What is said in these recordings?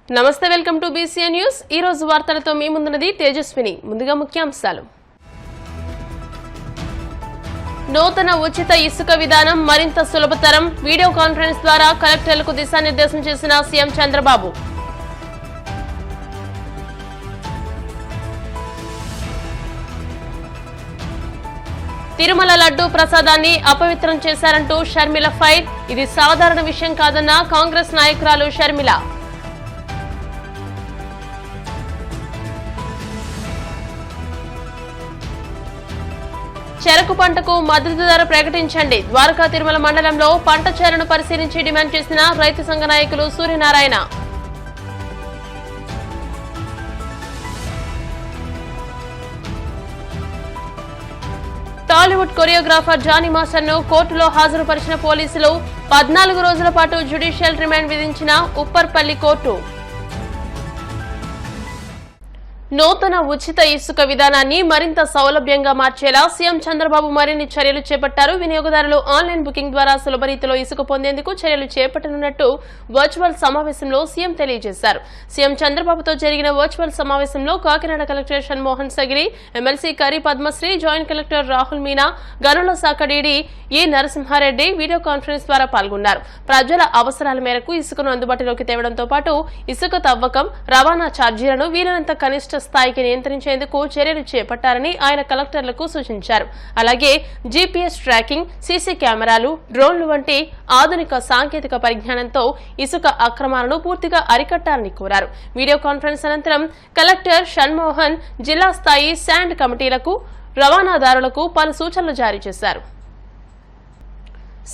నమస్తే, welcome to BCN news. ఈ రోజు వార్తలతో మీ ముందున్నది తేజస్విని. ముందుగా ముఖ్యాంశాలు. నూతన ఉచిత ఇసుక విధానం మరింత సులభతరం. వీడియో కాన్ఫరెన్స్ ద్వారా కలెక్టర్లకు దిశానిర్దేశం చేసిన సీఎం చంద్రబాబు. తిరుమల లడ్డూ ప్రసాదాన్ని అపవిత్రం చేశారంటూ షర్మిల ఫైర్. ఇది సాధారణ విషయం కాదన్న కాంగ్రెస్ నాయకురాలు షర్మిల. చెరకు పంటకు మద్దతు ధర ప్రకటించండి. ద్వారకా తిరుమల మండలంలో పంట చేలను పరిశీలించి డిమాండ్ చేసిన రైతు సంఘ నాయకులు సూర్యనారాయణ. టాలీవుడ్ కొరియోగ్రాఫర్ జానీ మాస్టర్ ను కోర్టులో హాజరుపరిచిన పోలీసులు. 14 రోజుల పాటు జ్యుడిషియల్ రిమాండ్ విధించిన ఉప్పర్పల్లి కోర్టు. నూతన ఉచిత ఇసుక విధానాన్ని మరింత సౌలభ్యంగా మార్చేలా సీఎం చంద్రబాబు మరిన్ని చర్యలు చేపట్టారు. వినియోగదారులు ఆన్లైన్ బుకింగ్ ద్వారా సులభ రీతిలో ఇసుక పొందేందుకు చర్యలు చేపట్టనున్నట్టు వర్చువల్ సమావేశంలో సీఎం తెలియజేశారు. సీఎం చంద్రబాబుతో జరిగిన వర్చువల్ సమావేశంలో కాకినాడ కలెక్టర్ షణ్మోహన్ సగిరి, ఎమ్మెల్సీ కరి పద్మశ్రీ, జాయింట్ కలెక్టర్ రాహుల్ మీనా, గనుల శాఖ డీడీ ఈ నరసింహారెడ్డి వీడియో కాన్ఫరెన్స్ ద్వారా పాల్గొన్నారు. ప్రజల అవసరాల మేరకు ఇసుకను అందుబాటులోకి తేవడంతో పాటు ఇసుక తవ్వకం, రవాణా ఛార్జీలను వీలైనంత కనిష్ట స్థాయికి నియంత్రించేందుకు చర్యలు చేపట్టారని ఆయన కలెక్టర్లకు సూచించారు. అలాగే జీపీఎస్ ట్రాకింగ్, సీసీ కెమెరాలు, డ్రోన్లు వంటి ఆధునిక సాంకేతిక పరిజ్ఞానంతో ఇసుక అక్రమాలను పూర్తిగా అరికట్టాలని కోరారు. వీడియో కాన్ఫరెన్స్ అనంతరం కలెక్టర్ షణ్మోహన్ జిల్లా స్థాయి శాండ్ కమిటీలకు, రవాణాదారులకు పలు సూచనలు జారీ చేశారు.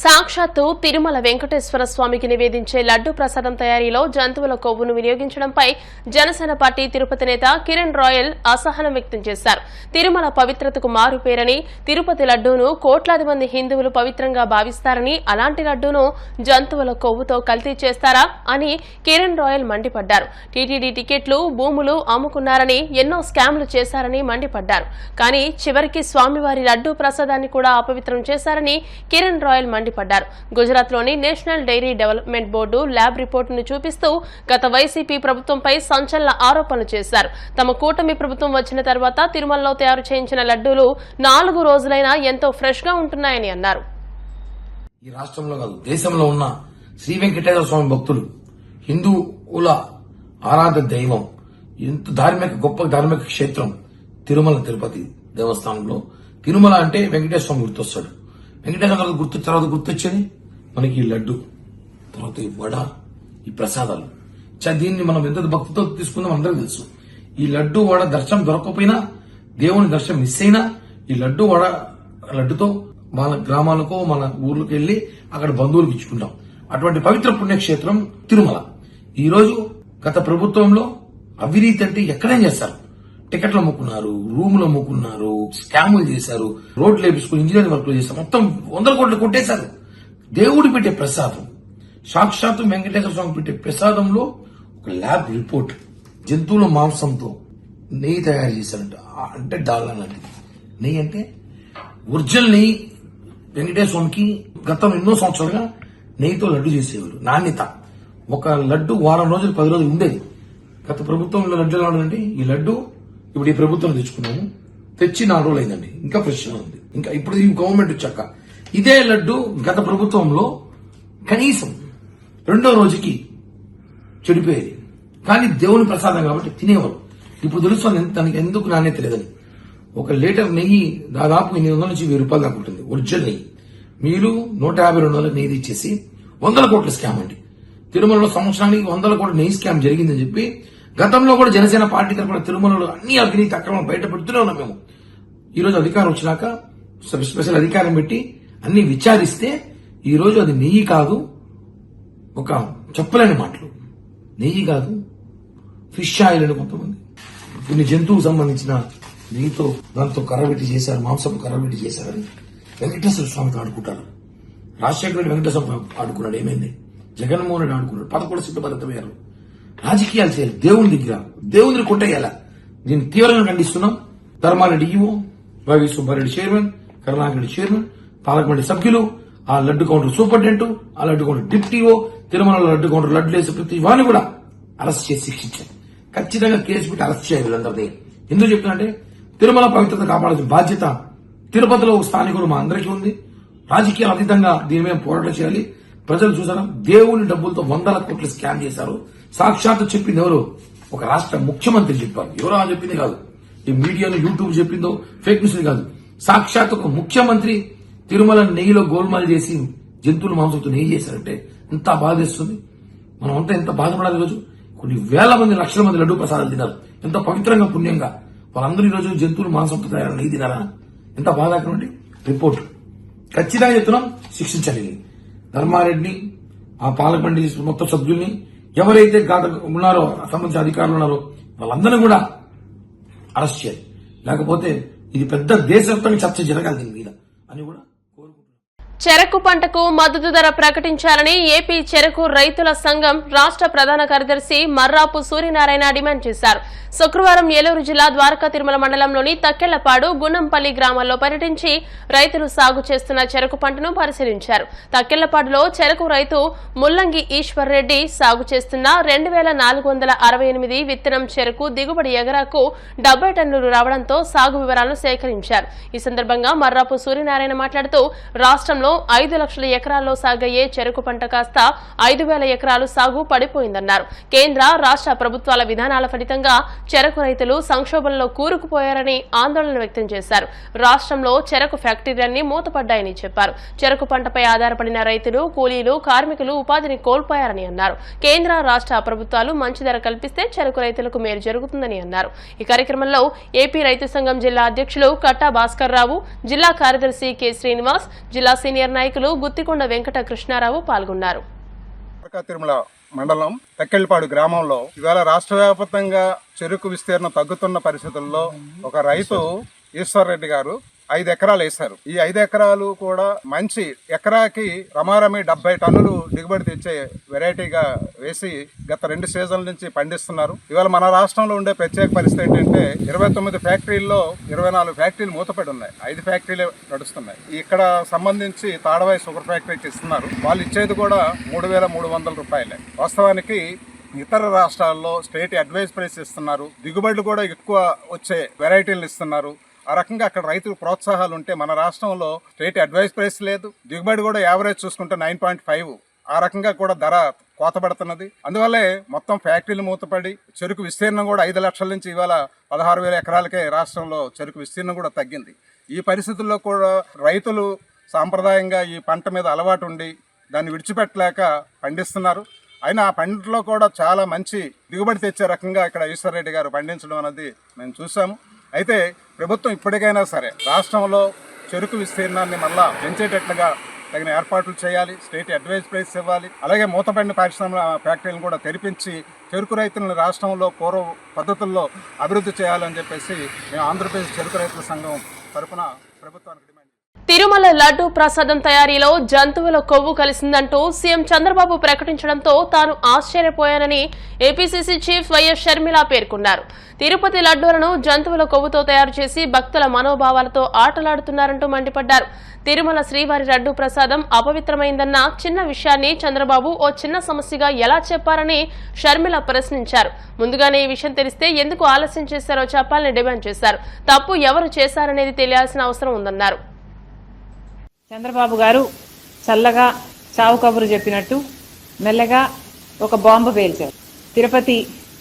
సాక్షాత్తు తిరుమల వెంకటేశ్వర స్వామికి నివేదించే లడ్డూ ప్రసాదం తయారీలో జంతువుల కొవ్వును వినియోగించడంపై జనసేన పార్టీ తిరుపతి నేత కిరణ్ రాయల్ అసహనం వ్యక్తం చేశారు. తిరుమల పవిత్రతకు మారుపేరని, తిరుపతి లడ్డూను కోట్లాది మంది హిందువులు పవిత్రంగా భావిస్తారని, అలాంటి లడ్డూను జంతువుల కొవ్వుతో కల్తీ చేస్తారా అని కిరణ్ రాయల్ మండిపడ్డారు. టీటీడీ టికెట్లు, భూములు అమ్ముకున్నారని, ఎన్నో స్కామ్లు చేశారని మండిపడ్డారు. కానీ చివరికి స్వామివారి లడ్డూ ప్రసాదాన్ని కూడా అపవిత్రం చేశారని కిరణ్ రాయల్ మండిపడ్డారు. గుజరాత్ లోని national dairy development board lab రిపోర్టును చూపిస్తూ గత వైసీపీ ప్రభుత్వంపై సంచలన ఆరోపణలు చేశారు. తమ కూటమి ప్రభుత్వం వచ్చిన తర్వాత తిరుమలలో తయారు చేయించిన లడ్డూలు 4 రోజులైనా ఎంతో ఫ్రెష్ గా ఉంటున్నాయని అన్నారు. ఈ రాష్ట్రంలో కాదు, దేశంలో ఉన్న శ్రీ వెంకటేశ్వర స్వామి భక్తులు, హిందువుల ఆరాధ దైవం, ఎంత గొప్ప ధార్మిక క్షేత్రం తిరుమల తిరుపతి దేవస్థానంలో. తిరుమల అంటే వెంకటేశ్వర స్వామి గుర్తొస్తాడు. వెంకటేశ్వర తర్వాత గుర్తొచ్చేది మనకి ఈ లడ్డు, తర్వాత ఈ వడ, ఈ ప్రసాదాలు. దీన్ని మనం ఎంత భక్తితో తీసుకుందాం అందరికీ తెలుసు. ఈ లడ్డు వడ దర్శనం దొరకకపోయినా, దేవుని దర్శనం మిస్ అయినా, ఈ లడ్డు వడ లడ్డుతో మన గ్రామాలకు, మన ఊర్లకు వెళ్లి అక్కడ బంధువులకు ఇచ్చుకుంటాం. అటువంటి పవిత్ర పుణ్యక్షేత్రం తిరుమల. ఈ రోజు గత ప్రభుత్వంలో అవినీతి అంటే ఎక్కడేం చేస్తారు. టికెట్లు అమ్ముకున్నారు, రూములు అమ్ముకున్నారు, స్కాములు చేశారు, రోడ్లు వేపించుకుని ఇంజనీరింగ్ వర్క్లు చేశారు, మొత్తం 100 కోట్లు కొట్టేశారు. దేవుడు పెట్టే ప్రసాదం, సాక్షాత్తు వెంకటేశ్వర స్వామి పెట్టే ప్రసాదంలో ఒక ల్యాబ్ రిపోర్ట్ జంతువుల మాంసంతో నెయ్యి తయారు చేశారంట. అంటే డాల్డా లాంటిది నెయ్యి. అంటే ఒరిజినల్ నెయ్యి. వెంకటేశ్వర స్వామికి గతం ఎన్నో సంవత్సరాలుగా నెయ్యితో లడ్డు చేసేవారు. నాణ్యత. ఒక లడ్డు వారం రోజులు 10 రోజులు ఉండేది. గత ప్రభుత్వంలో లడ్డు ఎలా ఉండదండి, ఈ లడ్డు ఇప్పుడు ఈ ప్రభుత్వం తెచ్చుకున్నాము, తెచ్చి 4 రోజులు అయిందండి, ఇంకా ఫ్రెష్ గా ఉంది. ఇంకా ఇప్పుడు ఈ గవర్నమెంట్ వచ్చాక ఇదే లడ్డు గత ప్రభుత్వంలో కనీసం 2వ రోజుకి చెడిపోయేది. కానీ దేవుని ప్రసాదం కాబట్టి తినేవారు. ఇప్పుడు తెలుస్తుంది తనకి ఎందుకు నాణ్యత లేదని. 1 లీటర్ నెయ్యి దాదాపు 800 నుంచి 1000 రూపాయలు దాకా ఉంటుంది ఒరిజినల్ నెయ్యి. మీరు 150-200 నెయ్యి ఇచ్చేసి 100 కోట్ల స్కామ్ అండి. తిరుమలలో సంవత్సరానికి 100 కోట్ల నెయ్యి స్కామ్ జరిగిందని చెప్పి గతంలో కూడా జనసేన పార్టీ తరఫున తిరుమలలో అన్ని అవినీతి అక్రమం బయటపెడుతూనే ఉన్నాం మేము. ఈ రోజు అధికారం వచ్చినాక స్పెషల్ అధికారం పెట్టి అన్ని విచారిస్తే ఈ రోజు అది నెయ్యి కాదు, ఒక చెప్పలేని మాటలు, నెయ్యి కాదు ఫిష్ ఆయిల్ అని కొంతమంది కొన్ని జంతువుకు సంబంధించిన నెయ్యితో దాంతో కర్రబెట్టి చేశారు, మాంసం కర్రబెట్టి చేశారని వెంకటేశ్వర స్వామితో ఆడుకుంటారు. రాజశేఖర రెడ్డి వెంకటేశ్వర స్వామి ఆడుకున్నాడు, ఏమైంది? జగన్మోహన్ రెడ్డి ఆడుకున్నాడు. 11 సీట్లు భద్రతమయ్యారు. రాజకీయాలు చేయాలి, దేవుని దగ్గర దేవుని కొట్టేయాలా. దీన్ని తీవ్రంగా ఖండిస్తున్నాం. Dharmareddy EO, YV Subbareddy chairman, Karunakar Reddy chairman, పాలకమండలి సభ్యులు, ఆ లడ్డు కౌంటర్ సూపరింటెండెంట్, ఆ laddu counter deputy EO, Tirumala laddu counter laddu వేసే ప్రతి వాడిని కూడా అరెస్ట్ చేసి శిక్షించాలి. ఖచ్చితంగా కేసు పెట్టి అరెస్ట్ చేయాలి వీళ్ళందరినీ. ఎందుకు చెప్తున్నా తిరుమల పవిత్రత కాపాడాల్సిన బాధ్యత తిరుపతిలో ఒక స్థానికుడు మా అందరికీ ఉంది. రాజకీయాలు అతీతంగా దీని మీద పోరాటం చేయాలి. ప్రజలు చూసారా, దేవుని డబ్బులతో 100 కోట్లు స్కామ్ చేశారు. సాక్షాత్తు చెప్పింది ఎవరు? ఒక రాష్ట్ర ముఖ్యమంత్రి చెప్పారు. ఎవరో చెప్పింది కాదు, ఈ మీడియాలో యూట్యూబ్ చెప్పిందో ఫేక్ న్యూస్ కాదు. సాక్షాత్ ఒక ముఖ్యమంత్రి తిరుమల నెయ్యిలో గోల్మాల్ చేసి జంతువుల మాంసంతో నెయ్యి చేశారంటే ఎంత బాధేస్తుంది. మనం అంతా ఎంత బాధపడాలి. ఈరోజు కొన్ని వేల మంది, లక్షల మంది లడ్డూ ప్రసాదాలు తిన్నారు. ఎంత పవిత్రంగా, పుణ్యంగా. వాళ్ళందరూ ఈరోజు జంతువులు మాంసంతో తయారైన నెయ్యి తినారా? ఎంత బాధాకరమండి. రిపోర్ట్ ఖచ్చితంగా చెప్తున్నాం, శిక్షించాలి. ధర్మారెడ్డిని, ఆ పాలక మండలి మొత్తం సభ్యుల్ని, ఎవరైతే ఉన్నారో సంబంధించిన అధికారులు ఉన్నారో వాళ్ళందరినీ కూడా అరెస్ట్ చేయాలి. లేకపోతే ఇది పెద్ద దేశవ్యాప్తంగా చర్చ జరగాలి దీని మీద అని కూడా కోరుకుంటున్నాను. చెరకు పంటకు మద్దతు ధర ప్రకటించాలని ఏపీ చెరకు రైతుల సంఘం రాష్ట్ర ప్రధాన కార్యదర్శి మర్రాపు సూర్యనారాయణ డిమాండ్ చేశారు. శుక్రవారం ఏలూరు జిల్లా ద్వారకా తిరుమల మండలంలోని తక్కెళ్లపాడు, గున్నంపల్లి గ్రామాల్లో పర్యటించి రైతులు సాగు చేస్తున్న చెరకు పంటను పరిశీలించారు. తక్కెళ్లపాడులో చెరకు రైతు ముల్లంగి ఈశ్వర్ రెడ్డి సాగు చేస్తున్న 2468 విత్తనం చెరకు దిగుబడి ఎకరాకు 70 టన్నులు రావడంతో సాగు వివరాలను సేకరించారు. ఈ సందర్భంగా మర్రాపు సూర్యనారాయణ మాట్లాడుతూ రాష్ట్రంలో 5 లక్షల ఎకరాల్లో సాగయ్యే చెరకు పంట కాస్త 5,000 ఎకరాలు సాగు పడిపోయిందన్నారు. కేంద్ర రాష్ట్ర ప్రభుత్వాల విధానాల ఫలితంగా చెరకు రైతులు సంక్షోభంలో కూరుకుపోయారని ఆందోళన వ్యక్తం చేశారు. రాష్ట్రంలో చెరకు ఫ్యాక్టరీలన్నీ మూతపడ్డాయని చెప్పారు. చెరకు పంటపై ఆధారపడిన రైతులు, కూలీలు, కార్మికులు ఉపాధిని కోల్పోయారని అన్నారు. కేంద్ర రాష్ట్ర ప్రభుత్వాలు మంచి ధర కల్పిస్తే చెరకు రైతులకు మేలు జరుగుతుందని అన్నారు. ఈ కార్యక్రమంలో ఏపీ రైతు సంఘం జిల్లా అధ్యక్షులు కట్టా భాస్కర్ రావు, జిల్లా కార్యదర్శి కె శ్రీనివాస్, జిల్లా సీనియర్ నాయకులు గుత్తికొండ వెంకట కృష్ణారావు పాల్గొన్నారు. తిరుమల మండలం తక్కెళ్లపాడు గ్రామంలో ఇవాళ రాష్ట్ర వ్యాప్తంగా చెరుకు విస్తీర్ణం తగ్గుతున్న పరిస్థితుల్లో ఒక రైతు ఈశ్వర్ రెడ్డి గారు 5 ఎకరాలు వేశారు. ఈ 5 ఎకరాలు కూడా మంచి ఎకరాకి రమారమి 70 టన్నులు దిగుబడి తెచ్చే వెరైటీగా వేసి గత 2 సీజన్ల నుంచి పండిస్తున్నారు. ఇవాళ మన రాష్ట్రంలో ఉండే ప్రత్యేక పరిస్థితి ఏంటంటే 29 ఫ్యాక్టరీల్లో 24 ఫ్యాక్టరీలు మూతపడి ఉన్నాయి, 5 ఫ్యాక్టరీలు నడుస్తున్నాయి. ఇక్కడ సంబంధించి తాడవాయి షుగర్ ఫ్యాక్టరీకి ఇస్తున్నారు. వాళ్ళు ఇచ్చేది కూడా 3,300 రూపాయలే. వాస్తవానికి ఇతర రాష్ట్రాల్లో స్టేట్ అడ్వైజ్ ప్రైస్ ఇస్తున్నారు, దిగుబడులు కూడా ఎక్కువ వచ్చే వెరైటీలు ఇస్తున్నారు. ఆ రకంగా అక్కడ రైతులకు ప్రోత్సాహాలు ఉంటే మన రాష్ట్రంలో స్టేట్ అడ్వైజ్ ప్రైస్ లేదు, దిగుబడి కూడా యావరేజ్ చూసుకుంటే 9.5. ఆ రకంగా కూడా ధర కోతపడుతున్నది. అందువల్లే మొత్తం ఫ్యాక్టరీలు మూతపడి చెరుకు విస్తీర్ణం కూడా 5 లక్షల నుంచి ఇవాళ 16,000 ఎకరాలకే రాష్ట్రంలో చెరుకు విస్తీర్ణం కూడా తగ్గింది. ఈ పరిస్థితుల్లో కూడా రైతులు సాంప్రదాయంగా ఈ పంట మీద అలవాటు ఉండి దాన్ని విడిచిపెట్టలేక పండిస్తున్నారు. అయినా ఆ పంటలో కూడా చాలా మంచి దిగుబడి తెచ్చే రకంగా ఇక్కడ ఈశ్వర్ రెడ్డి గారు పండించడం అనేది మేము చూసాము. అయితే ప్రభుత్వం ఇప్పటికైనా సరే రాష్ట్రంలో చెరుకు విస్తీర్ణాన్ని మళ్ళా పెంచేటట్లుగా తగిన ఏర్పాట్లు చేయాలి, స్టేట్ అడ్వైజ్ ప్రైస్ ఇవ్వాలి. అలాగే మూతపడిన పరిశ్రమల ఫ్యాక్టరీలను కూడా తెరిపించి చెరుకు రైతులను రాష్ట్రంలో పూర్వ పద్ధతుల్లో అభివృద్ధి చేయాలని చెప్పేసి మేము ఆంధ్రప్రదేశ్ చెరుకు రైతుల సంఘం తరఫున ప్రభుత్వానికి డిమాండ్. తిరుమల లడ్డూ ప్రసాదం తయారీలో జంతువుల కొవ్వు కలిసిందంటూ సీఎం చంద్రబాబు ప్రకటించడంతో తాను ఆశ్చర్యపోయానని ఏపీసీసీ చీఫ్ వైఎస్ షర్మిల పేర్కొన్నారు. తిరుపతి లడ్డూలను జంతువుల కొవ్వుతో తయారు చేసి భక్తుల మనోభావాలతో ఆటలాడుతున్నారంటూ మండిపడ్డారు. తిరుమల శ్రీవారి లడ్డూ ప్రసాదం అపవిత్రమైందన్న చిన్న విషయాన్ని చంద్రబాబు ఓ చిన్న సమస్యగా ఎలా చెప్పారని షర్మిల ప్రశ్నించారు. ముందుగానే ఈ విషయం తెలిస్తే ఎందుకు ఆలస్యం చేశారో చెప్పాలని డిమాండ్ చేశారు. తప్పు ఎవరు చేశారనేది తెలియాల్సిన అవసరం ఉందన్నారు. చంద్రబాబు గారు చల్లగా చావు కబురు చెప్పినట్టు మెల్లగా ఒక బాంబు పేల్చారు. తిరుపతి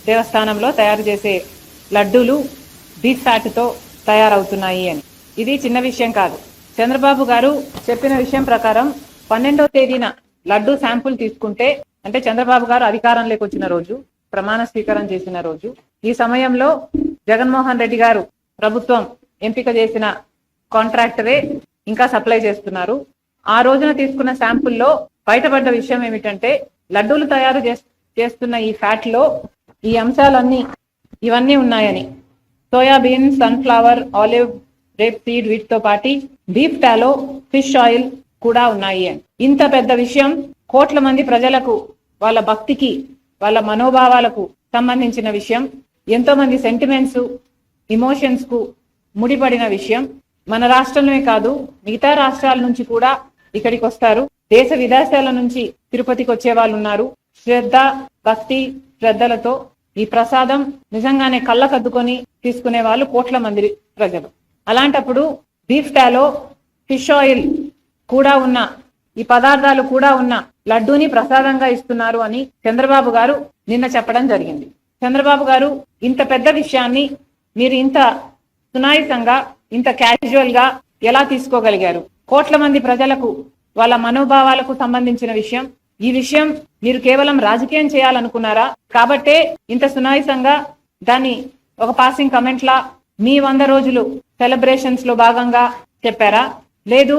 దేవస్థానంలో తయారు చేసే లడ్డూలు బీఫ్ ఫ్యాట్తో తయారవుతున్నాయి అని. ఇది చిన్న విషయం కాదు. చంద్రబాబు గారు చెప్పిన విషయం ప్రకారం 12వ తేదీన లడ్డూ శాంపుల్ తీసుకుంటే, అంటే చంద్రబాబు గారు అధికారంలోకి వచ్చిన రోజు, ప్రమాణ స్వీకారం చేసిన రోజు, ఈ సమయంలో జగన్మోహన్ రెడ్డి గారు ప్రభుత్వం ఎంపిక చేసిన కాంట్రాక్టరే ఇంకా సప్లై చేస్తున్నారు. ఆ రోజున తీసుకున్న శాంపుల్లో బయటపడ్డ విషయం ఏమిటంటే లడ్డూలు తయారు చేస్తున్న ఈ ఫ్యాట్ లో ఈ అంశాలన్నీ ఇవన్నీ ఉన్నాయని. Soybean, sunflower, olive, rape seed వీటితో పాటు బీఫ్ టాలో, ఫిష్ ఆయిల్ కూడా ఉన్నాయి అని. ఇంత పెద్ద విషయం కోట్ల మంది ప్రజలకు, వాళ్ళ భక్తికి, వాళ్ళ మనోభావాలకు సంబంధించిన విషయం, ఎంతో మంది సెంటిమెంట్స్, ఇమోషన్స్ కు ముడిపడిన విషయం. మన రాష్ట్రంలోనే కాదు మిగతా రాష్ట్రాల నుంచి కూడా ఇక్కడికి వస్తారు. దేశ విదేశాల నుంచి తిరుపతికి వచ్చే వాళ్ళు ఉన్నారు. శ్రద్ధ, భక్తి శ్రద్ధలతో ఈ ప్రసాదం నిజంగానే కళ్ళకద్దుకొని తీసుకునే వాళ్ళు కోట్ల మంది ప్రజలు. అలాంటప్పుడు బీఫ్ టాలో ఫిష్ ఆయిల్ కూడా ఉన్న ఈ పదార్థాలు కూడా ఉన్న లడ్డూని ప్రసాదంగా ఇస్తున్నారు అని చంద్రబాబు గారు నిన్న చెప్పడం జరిగింది. చంద్రబాబు గారు ఇంత పెద్ద విషయాన్ని మీరు ఇంత సునాయాసంగా ఇంత క్యాజువల్ గా ఎలా తీసుకోగలిగారు? కోట్ల మంది ప్రజలకు వాళ్ళ మనోభావాలకు సంబంధించిన విషయం. ఈ విషయం మీరు కేవలం రాజకీయం చేయాలనుకున్నారా? కాబట్టే ఇంత సునాయాసంగా దాన్ని ఒక పాసింగ్ కమెంట్ లా మీ 100 రోజులు సెలబ్రేషన్స్ లో భాగంగా చెప్పారా? లేదు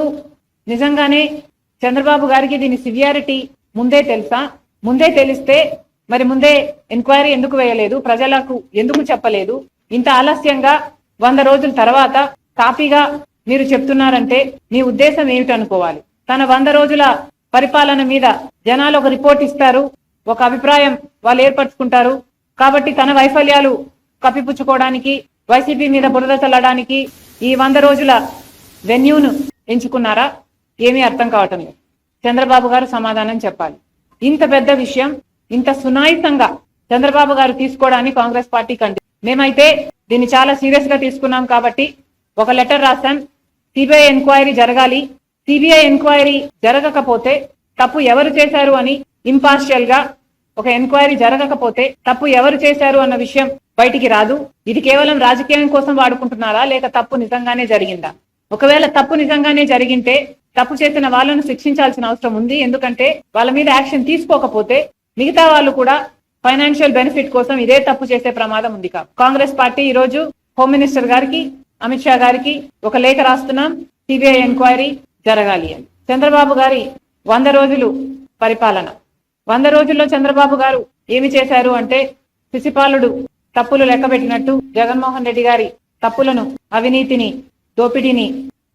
నిజంగానే చంద్రబాబు గారికి దీని సివియారిటీ ముందే తెలుసా? ముందే తెలిస్తే మరి ముందే ఎంక్వైరీ ఎందుకు వేయలేదు? ప్రజలకు ఎందుకు చెప్పలేదు? ఇంత ఆలస్యంగా 100 రోజుల తర్వాత కాపీగా మీరు చెప్తున్నారంటే మీ ఉద్దేశం ఏమిటనుకోవాలి? తన 100 రోజుల పరిపాలన మీద జనాలు ఒక రిపోర్ట్ ఇస్తారు, ఒక అభిప్రాయం వాళ్ళు ఏర్పరచుకుంటారు. కాబట్టి తన వైఫల్యాలు కప్పిపుచ్చుకోవడానికి, వైసీపీ మీద బురద చల్లడానికి ఈ 100 రోజుల వెన్యూను ఎంచుకున్నారా? ఏమీ అర్థం కావటం లేదు. చంద్రబాబు గారు సమాధానం చెప్పాలి. ఇంత పెద్ద విషయం ఇంత సునాయాసంగా చంద్రబాబు గారు తీసుకోవడానికి కాంగ్రెస్ పార్టీ కండి. మేమైతే దీన్ని చాలా సీరియస్ గా తీసుకున్నాం కాబట్టి ఒక లెటర్ రాశాం. సిబిఐ ఎంక్వైరీ జరగాలి. సిబిఐ ఎంక్వైరీ జరగకపోతే తప్పు ఎవరు చేశారు అని ఇంపార్షియల్ గా ఒక ఎంక్వైరీ జరగకపోతే తప్పు ఎవరు చేశారు అన్న విషయం బయటికి రాదు. ఇది కేవలం రాజకీయం కోసం వాడుకుంటున్నారా లేక తప్పు నిజంగానే జరిగిందా? ఒకవేళ తప్పు నిజంగానే జరిగింటే తప్పు చేసిన వాళ్ళను శిక్షించాల్సిన అవసరం ఉంది. ఎందుకంటే వాళ్ళ మీద యాక్షన్ తీసుకోకపోతే మిగతా వాళ్ళు కూడా ఫైనాన్షియల్ బెనిఫిట్ కోసం ఇదే తప్పు చేసే ప్రమాదం ఉంది. కాంగ్రెస్ పార్టీ ఈ రోజు హోమ్ మినిస్టర్ గారికి, అమిత్ షా గారికి ఒక లేఖ రాస్తున్నాం, సిబిఐ ఎంక్వైరీ జరగాలి అని. చంద్రబాబు గారి 100 రోజులు పరిపాలన, 100 రోజుల్లో చంద్రబాబు గారు ఏమి చేశారు అంటే శిశుపాలుడు తప్పులు లెక్కబెట్టినట్టు జగన్మోహన్ రెడ్డి గారి తప్పులను, అవినీతిని, దోపిడీని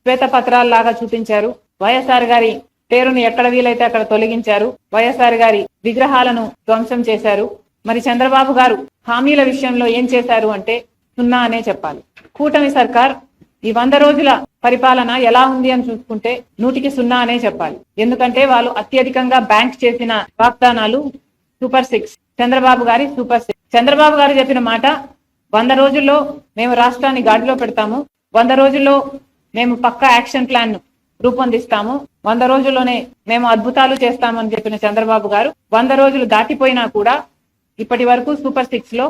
శ్వేతపత్రాల్లాగా చూపించారు. వైఎస్ఆర్ గారి పేరును ఎక్కడ వీలైతే అక్కడ తొలగించారు. వైఎస్ఆర్ గారి విగ్రహాలను ధ్వంసం చేశారు. మరి చంద్రబాబు గారు హామీల విషయంలో ఏం చేశారు అంటే 0 అనే చెప్పాలి. కూటమి సర్కార్ ఈ 100 రోజుల పరిపాలన ఎలా ఉంది అని చూసుకుంటే 100కి 0 అనే చెప్పాలి. ఎందుకంటే వాళ్ళు అత్యధికంగా బ్యాంక్ చేసిన వాగ్దానాలు సూపర్ 6, చంద్రబాబు గారి సూపర్ 6. చంద్రబాబు గారు చెప్పిన మాట 100 రోజుల్లో మేము రాష్ట్రాన్ని గాడిలో పెడతాము, 100 రోజుల్లో మేము పక్కా యాక్షన్ ప్లాన్ ను రూపొందిస్తాము, 100 రోజుల్లోనే మేము అద్భుతాలు చేస్తామని చెప్పిన చంద్రబాబు గారు 100 రోజులు దాటిపోయినా కూడా ఇప్పటి వరకు సూపర్ 6 లో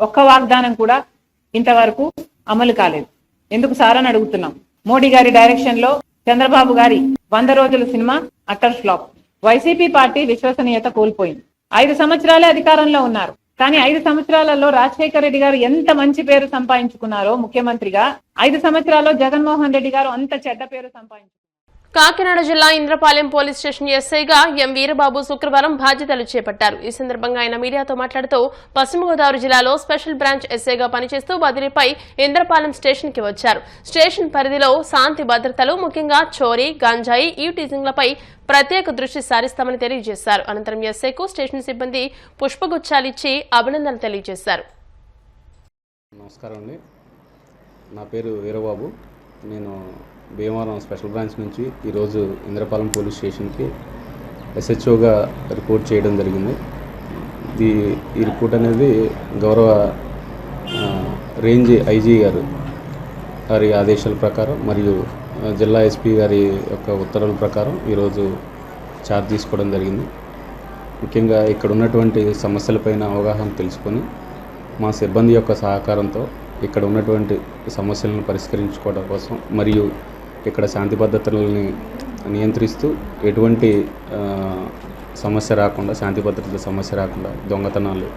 ఒక్క వాగ్దానం కూడా ఇంతవరకు అమలు కాలేదు. ఎందుకు సార్ అని అడుగుతున్నాం. మోడీ గారి డైరెక్షన్ లో చంద్రబాబు గారి 100 రోజుల cinema utter flop. YCP party విశ్వసనీయత కోల్పోయింది. 5 సంవత్సరాలే అధికారంలో ఉన్నారు. కానీ 5 సంవత్సరాలలో రాజశేఖర రెడ్డి గారు ఎంత మంచి పేరు సంపాదించుకున్నారో ముఖ్యమంత్రిగా, 5 సంవత్సరాల్లో జగన్మోహన్ రెడ్డి గారు అంత చెడ్డ పేరు సంపాదించుకున్నారు. కాకినాడ జిల్లా ఇంద్రపాలెం పోలీస్ స్టేషన్ ఎస్ఐగా ఎం వీరబాబు శుక్రవారం బాధ్యతలు చేపట్టారు. ఈ సందర్భంగా ఆయన మీడియాతో మాట్లాడుతూ పశ్చిమ గోదావరి జిల్లాలో స్పెషల్ బ్రాంచ్ ఎస్ఐగా పనిచేస్తూ బదిలీపై ఇంద్రపాలెం స్టేషన్ కి వచ్చారు. స్టేషన్ పరిధిలో శాంతి భద్రతలు, ముఖ్యంగా చోరీ, గంజాయి, ఈవ్టీజింగ్లపై ప్రత్యేక దృష్టి సారిస్తామని తెలియజేశారు. అనంతరం ఎస్ఐకు స్టేషన్ సిబ్బంది పుష్పగుచ్చాలిచ్చి అభినందనలు తెలియజేశారు. నమస్కారం అండి, నా పేరు వీరబాబు. నేను భీమవరం స్పెషల్ బ్రాంచ్ నుంచి ఈరోజు ఇంద్రపాలెం పోలీస్ స్టేషన్కి ఎస్హెచ్ఓగా రిపోర్ట్ చేయడం జరిగింది. ఈ రిపోర్ట్ అనేది గౌరవ రేంజ్ ఐజీ గారి ఆదేశాల ప్రకారం మరియు జిల్లా ఎస్పీ గారి యొక్క ఉత్తర్వుల ప్రకారం ఈరోజు ఛార్జ్ తీసుకోవడం జరిగింది. ముఖ్యంగా ఇక్కడ ఉన్నటువంటి సమస్యలపైన అవగాహన తెలుసుకొని మా సిబ్బంది యొక్క సహకారంతో ఇక్కడ ఉన్నటువంటి సమస్యలను పరిష్కరించుకోవడం కోసం మరియు ఇక్కడ శాంతి భద్రతలని నియంత్రిస్తూ ఎటువంటి సమస్య రాకుండా, శాంతి భద్రతల సమస్య రాకుండా, దొంగతనాలు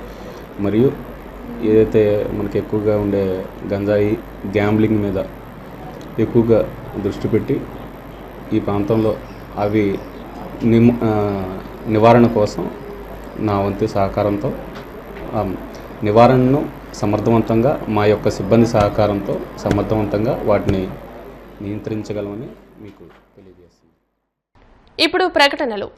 మరియు ఏదైతే మనకి ఎక్కువగా ఉండే గంజాయి, గ్యాంబ్లింగ్ మీద ఎక్కువగా దృష్టి పెట్టి ఈ ప్రాంతంలో అవి నివారణ కోసం నా వంతు సహకారంతో నివారణను సమర్థవంతంగా మా యొక్క సిబ్బంది సహకారంతో సమర్థవంతంగా వాటిని నియంత్రించగలమని మీకు తెలియజేస్తున్నాను. ఇప్పుడు ప్రకటనలు.